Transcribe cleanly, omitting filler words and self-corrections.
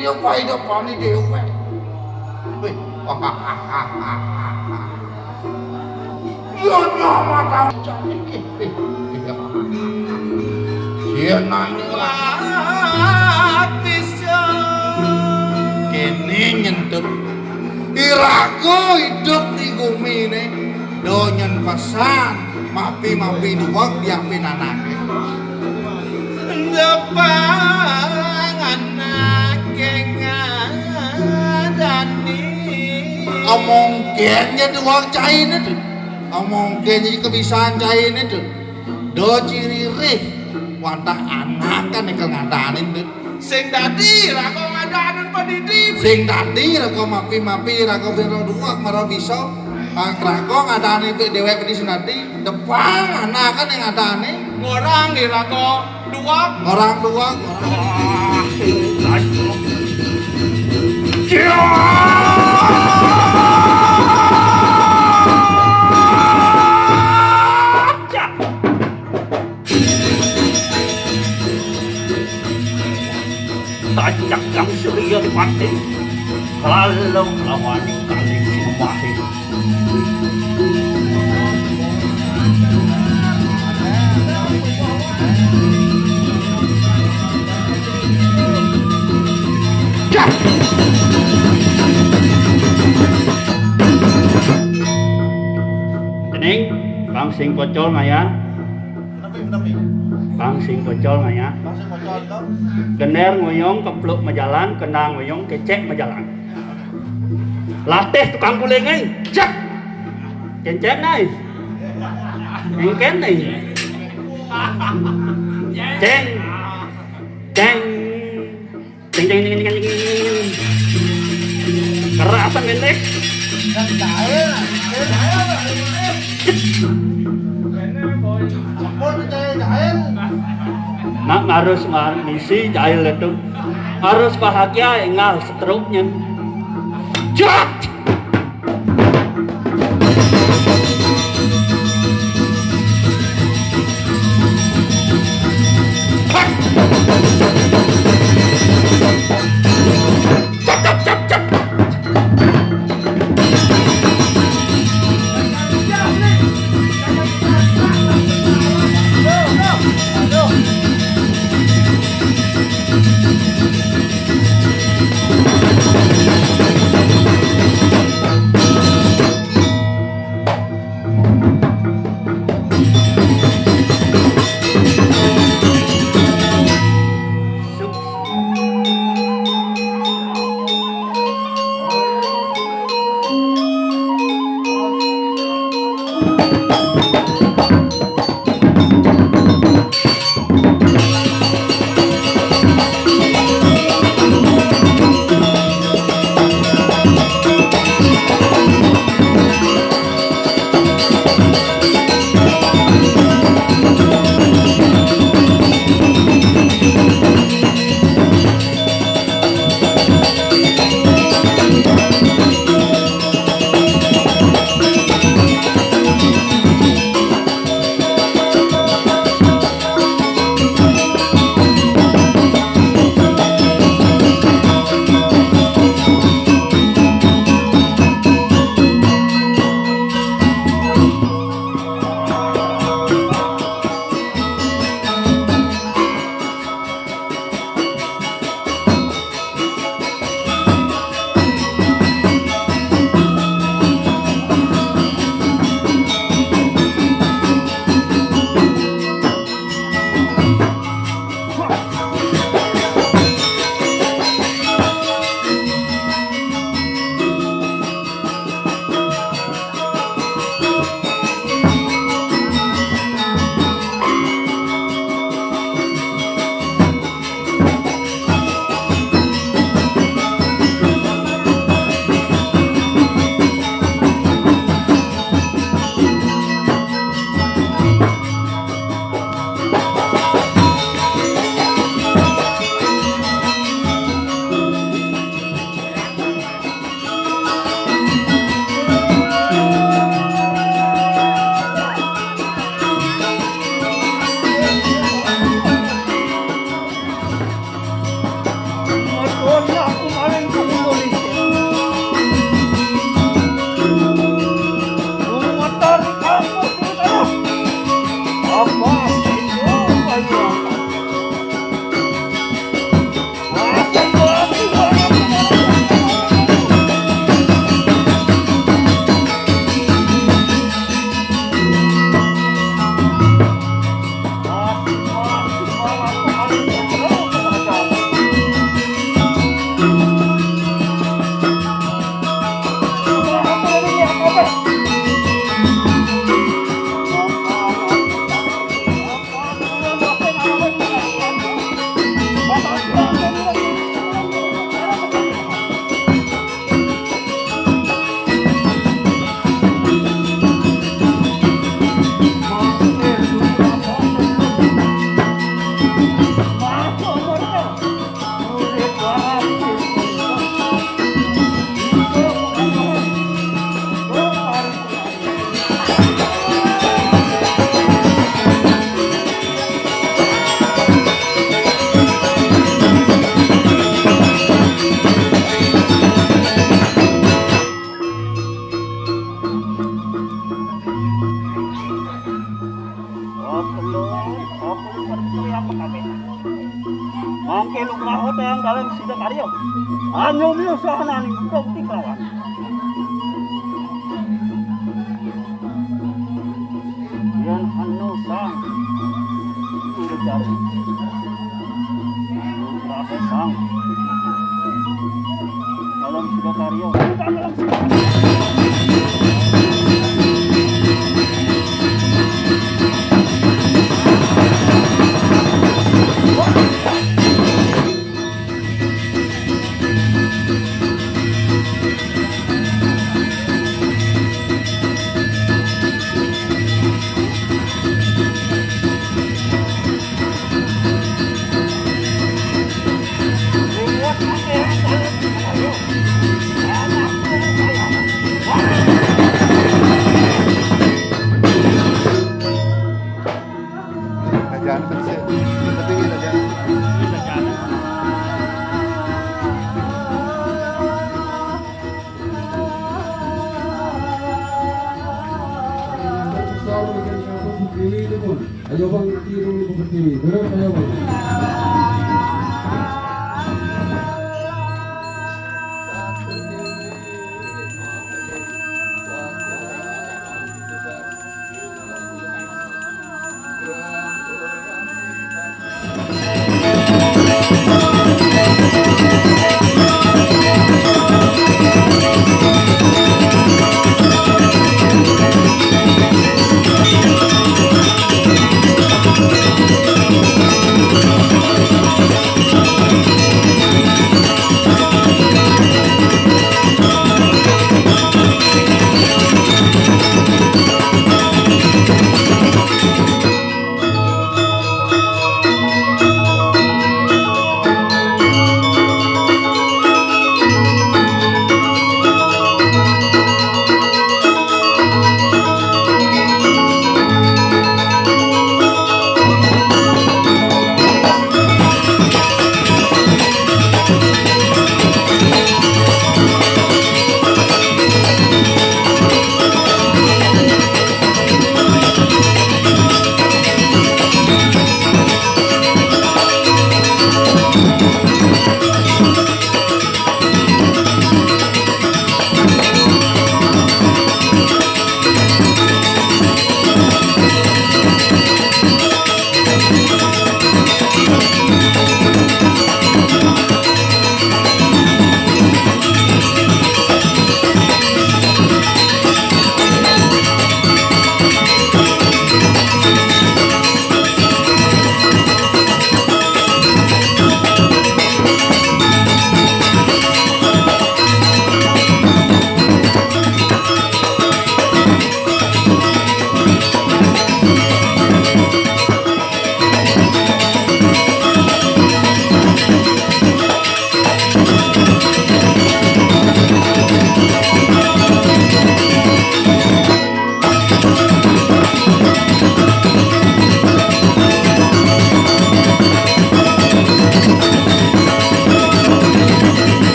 yo paidopane dhewe. Wih. Yo nyamata iki. Yen bisa kene nyentut iraku hidup di bumi ini donyan pesan mapi duwak yang pinanake depan anake ngadani omong kene duwak caine tuh omong kene kebiasaan caine tuh do ciri rih wadah anak kan ikel ngadanin tuh sing dadi ra kok ngadanin pendidik sing dadi ra kok mapi ra kok biro duwak maro bisa ra kok ngadani dhewek pedhi senadi depan anak kan yang ngadani ngorang ra kok duwak orang duwak Tajak yang surya mati kalau lawan kali sinumahi Tening, bang sing pocol ngaya bang sing pocol ngaya Gener ngoyong kepluk majalan, kendang ngoyong kecek majalan. Latih tukang guling nih, cek, cencet nih, engken nih, ceng, ceng, ceng, ceng, ceng, ceng, ceng, kerasan pendek. Nak harus misi jahil itu harus bahagia engal seterusnya jat Mangke lumaho tayang dalam sida karyo. Anyo miyo sahana ni budak ti kawan. Yan hanno sang. Turu jari. Rasa sang. Dalam sida karyo. Dalam sida Ayo bang, tiru seperti ini. Benar ayo bang.